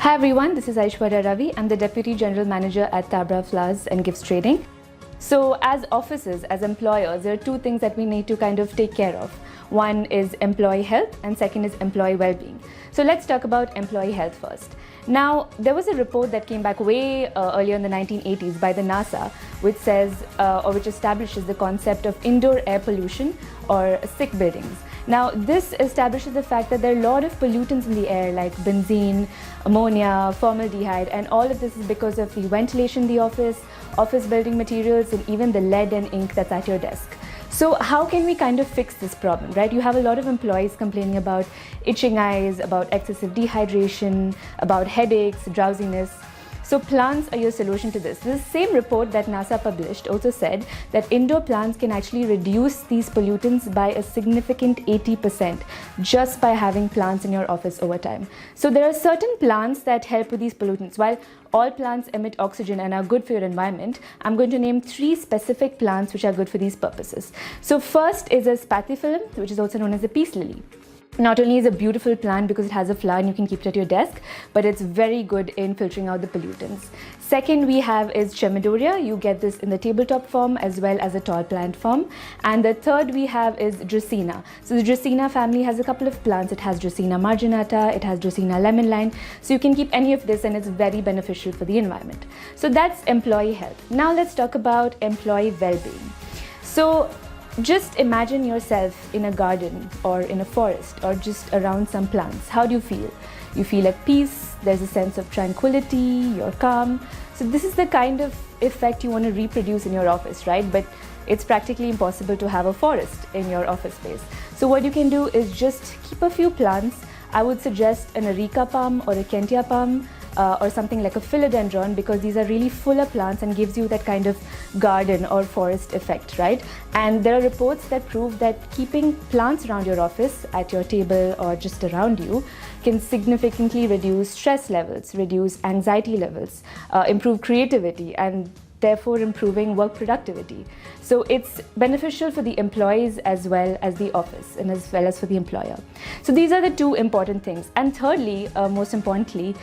Hi everyone, this is Aishwariya Ravi. I'm the Deputy General Manager at Tabra Flowers and Gifts Trading. So as offices, as employers, there are two things that we need to kind of take care of. One is employee health and second is employee well-being. So let's talk about employee health first. Now, there was a report that came back way earlier in the 1980s by the NASA, which says or which establishes the concept of indoor air pollution or sick buildings. Now, this establishes the fact that there are a lot of pollutants in the air like benzene, ammonia, formaldehyde, and all of this is because of the ventilation in the office building materials, and even the lead and ink that's at your desk. So how can we kind of fix this problem, right? You have a lot of employees complaining about itching eyes, about excessive dehydration, about headaches, drowsiness. So plants are your solution to this. This same report that NASA published also said that indoor plants can actually reduce these pollutants by a significant 80% just by having plants in your office over time. So there are certain plants that help with these pollutants. While all plants emit oxygen and are good for your environment, I'm going to name 3 specific plants which are good for these purposes. So first is a spathiphyllum, which is also known as a peace lily. Not only is a beautiful plant because it has a flower and you can keep it at your desk, but it's very good in filtering out the pollutants. Second we have is Chamaedorea. You get this in the tabletop form as well as a tall plant form. And the third we have is Dracaena. So the Dracaena family has a couple of plants. It has Dracaena marginata, it has Dracaena lemon lime. So you can keep any of this and it's very beneficial for the environment. So that's employee health. Now let's talk about employee well-being. So just imagine yourself in a garden or in a forest or just around some plants. How do you feel? You feel at peace, there's a sense of tranquility, you're calm. So this is the kind of effect you want to reproduce in your office, right? But it's practically impossible to have a forest in your office space. So what you can do is just keep a few plants. I would suggest an areca palm or a kentia palm, or something like a philodendron, because these are really fuller plants and gives you that kind of garden or forest effect, right? And there are reports that prove that keeping plants around your office, at your table or just around you, can significantly reduce stress levels, reduce anxiety levels, improve creativity, and therefore improving work productivity. So it's beneficial for the employees as well as the office and as well as for the employer. So these are the 2 important things. And thirdly, most importantly,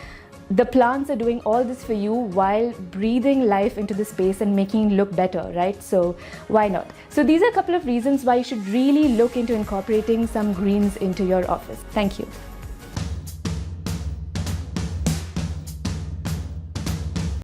the plants are doing all this for you while breathing life into the space and making it look better, right? So why not? So these are a couple of reasons why you should really look into incorporating some greens into your office. Thank you.